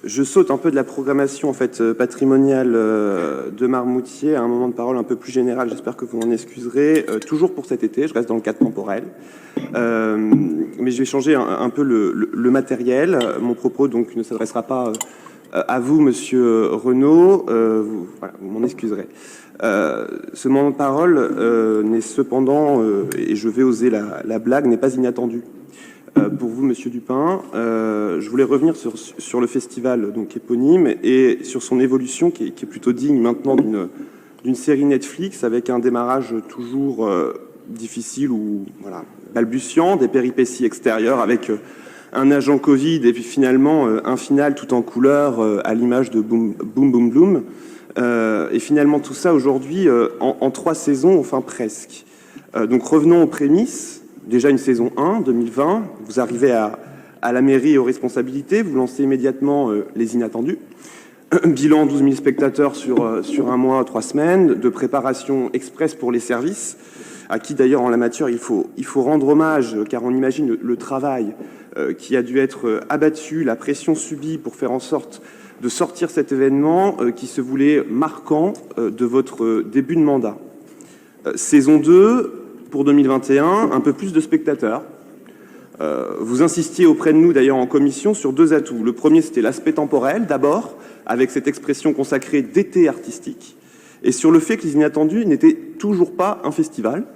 Je saute un peu de la programmation en fait, patrimoniale de Marmoutier à un moment de parole un peu plus général, j'espère que vous m'en excuserez. Toujours pour cet été, je reste dans le cadre temporel. Mais je vais changer un peu le matériel. Mon propos donc ne s'adressera pas à vous, monsieur Renaud, vous m'en excuserez. Ce moment de parole n'est cependant, et je vais oser la blague, n'est pas inattendu. Pour vous, monsieur Dupin, je voulais revenir sur le festival donc éponyme et sur son évolution qui est plutôt digne maintenant d'une série Netflix avec un démarrage toujours difficile ou voilà, balbutiant, des péripéties extérieures avec un agent Covid et puis finalement un final tout en couleur à l'image de Boom Boom Bloom. Et finalement tout ça aujourd'hui en 3 saisons, enfin presque. Donc revenons aux prémices. Déjà une saison 1, 2020, vous arrivez à la mairie et aux responsabilités, vous lancez immédiatement Les Inattendus. Bilan 12 000 spectateurs sur un mois, 3 semaines, de préparation express pour les services, à qui d'ailleurs en la matière il faut rendre hommage, car on imagine le travail qui a dû être abattu, la pression subie pour faire en sorte de sortir cet événement qui se voulait marquant de votre début de mandat. Saison 2, pour 2021, un peu plus de spectateurs. Vous insistiez auprès de nous, d'ailleurs en commission, sur 2 atouts. Le premier, c'était l'aspect temporel, d'abord, avec cette expression consacrée d'été artistique, et sur le fait que Les Inattendus n'était toujours pas un festival,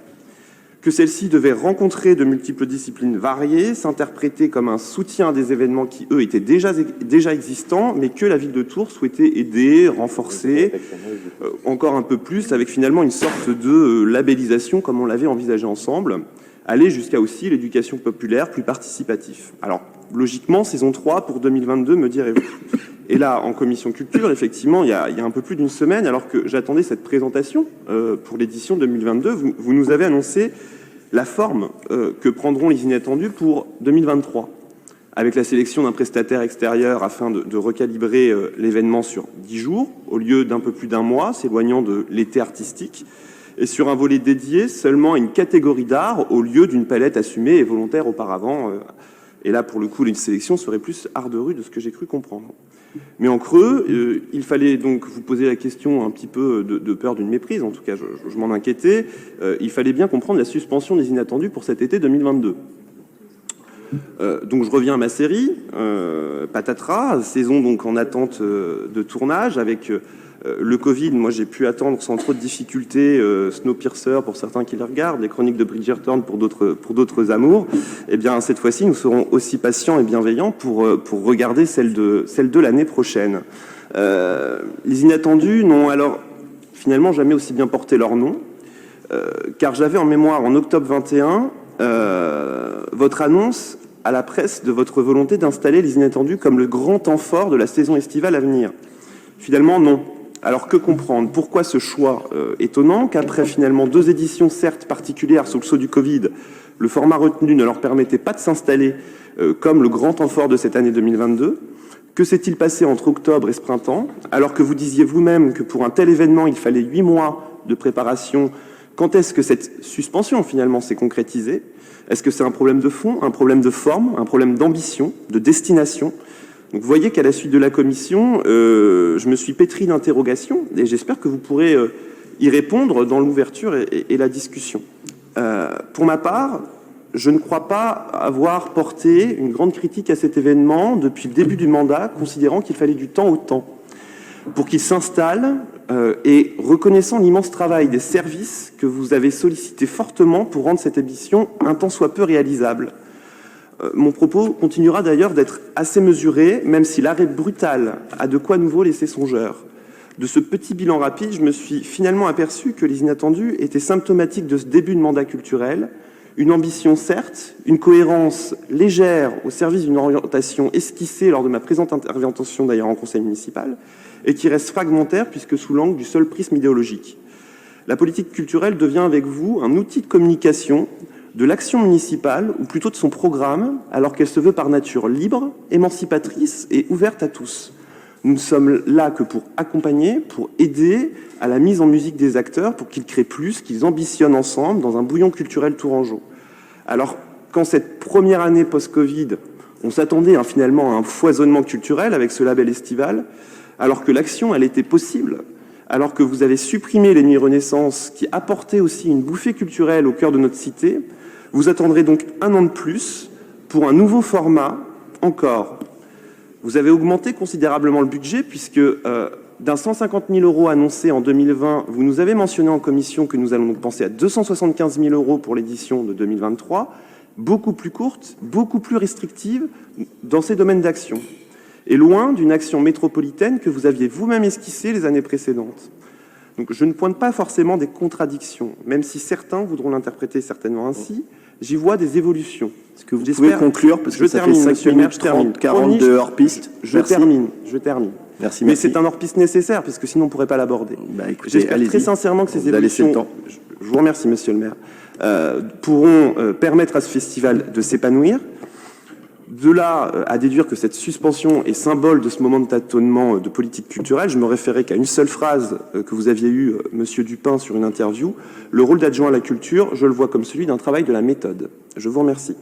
que celle-ci devait rencontrer de multiples disciplines variées, s'interpréter comme un soutien à des événements qui, eux, étaient déjà existants, mais que la ville de Tours souhaitait aider, renforcer, encore un peu plus, avec finalement une sorte de labellisation, comme on l'avait envisagé ensemble, aller jusqu'à aussi l'éducation populaire, plus participatif. Alors, logiquement, saison 3 pour 2022, me direz-vous. Et là, en commission culture, effectivement, il y a un peu plus d'une semaine, alors que j'attendais cette présentation pour l'édition 2022, vous nous avez annoncé la forme que prendront Les Inattendus pour 2023, avec la sélection d'un prestataire extérieur afin de recalibrer l'événement sur 10 jours, au lieu d'un peu plus d'1 mois, s'éloignant de l'été artistique, et sur un volet dédié seulement à une catégorie d'art, au lieu d'une palette assumée et volontaire auparavant. Et là, pour le coup, une sélection serait plus art de rue de ce que j'ai cru comprendre. Mais en creux, il fallait donc vous poser la question un petit peu de peur d'une méprise, en tout cas je m'en inquiétais, il fallait bien comprendre la suspension des Inattendus pour cet été 2022. Donc je reviens à ma série, Patatras, saison donc en attente de tournage avec le Covid. Moi j'ai pu attendre sans trop de difficultés Snowpiercer pour certains qui le regardent, les Chroniques de Bridgerton pour d'autres amours. Et bien cette fois-ci nous serons aussi patients et bienveillants pour regarder celle de l'année prochaine. Les Inattendus n'ont alors finalement jamais aussi bien porté leur nom, car j'avais en mémoire en octobre 21 votre annonce à la presse de votre volonté d'installer Les Inattendus comme le grand temps fort de la saison estivale à venir. Finalement, non. Alors que comprendre? Pourquoi ce choix étonnant qu'après finalement 2 éditions certes particulières sous le sceau du Covid, le format retenu ne leur permettait pas de s'installer comme le grand temps fort de cette année 2022? Que s'est-il passé entre octobre et ce printemps, alors que vous disiez vous-même que pour un tel événement, il fallait 8 mois de préparation? Quand est-ce que cette suspension finalement s'est concrétisée? Est-ce que c'est un problème de fond, un problème de forme, un problème d'ambition, de destination? Donc vous voyez qu'à la suite de la commission, je me suis pétri d'interrogations et j'espère que vous pourrez y répondre dans l'ouverture et la discussion. Pour ma part, je ne crois pas avoir porté une grande critique à cet événement depuis le début du mandat, considérant qu'il fallait du temps au temps pour qu'il s'installe et reconnaissant l'immense travail des services que vous avez sollicité fortement pour rendre cette émission un tant soit peu réalisable. Mon propos continuera d'ailleurs d'être assez mesuré, même si l'arrêt brutal a de quoi nouveau laisser songeur. De ce petit bilan rapide, je me suis finalement aperçu que Les Inattendus étaient symptomatiques de ce début de mandat culturel, une ambition certes, une cohérence légère au service d'une orientation esquissée lors de ma présente intervention d'ailleurs en conseil municipal, et qui reste fragmentaire puisque sous l'angle du seul prisme idéologique. La politique culturelle devient avec vous un outil de communication de l'action municipale, ou plutôt de son programme, alors qu'elle se veut par nature libre, émancipatrice et ouverte à tous. Nous ne sommes là que pour accompagner, pour aider à la mise en musique des acteurs, pour qu'ils créent plus, qu'ils ambitionnent ensemble dans un bouillon culturel tourangeau. Alors, quand cette première année post-Covid, On s'attendait finalement à un foisonnement culturel avec ce label estival, alors que l'action, elle était possible, alors que vous avez supprimé les Nuits Renaissance, qui apportaient aussi une bouffée culturelle au cœur de notre cité. Vous attendrez donc 1 an de plus pour un nouveau format, encore. Vous avez augmenté considérablement le budget, puisque d'un 150 000 € annoncé en 2020, vous nous avez mentionné en commission que nous allons donc penser à 275 000 € pour l'édition de 2023, beaucoup plus courte, beaucoup plus restrictive dans ces domaines d'action, et loin d'une action métropolitaine que vous aviez vous-même esquissée les années précédentes. Donc je ne pointe pas forcément des contradictions, même si certains voudront l'interpréter certainement ainsi. J'y vois des évolutions. Est-ce que vous pouvez conclure, parce que ça fait 5 minutes 30, 40 de hors-piste. Je termine. Merci. Mais c'est un hors-piste nécessaire, parce que sinon on ne pourrait pas l'aborder. J'espère très sincèrement que ces évolutions, je vous remercie monsieur le maire, pourront permettre à ce festival de s'épanouir. De là à déduire que cette suspension est symbole de ce moment de tâtonnement de politique culturelle, je me référais qu'à une seule phrase que vous aviez eue, monsieur Dupin, sur une interview. Le rôle d'adjoint à la culture, je le vois comme celui d'un travail de la méthode. Je vous remercie.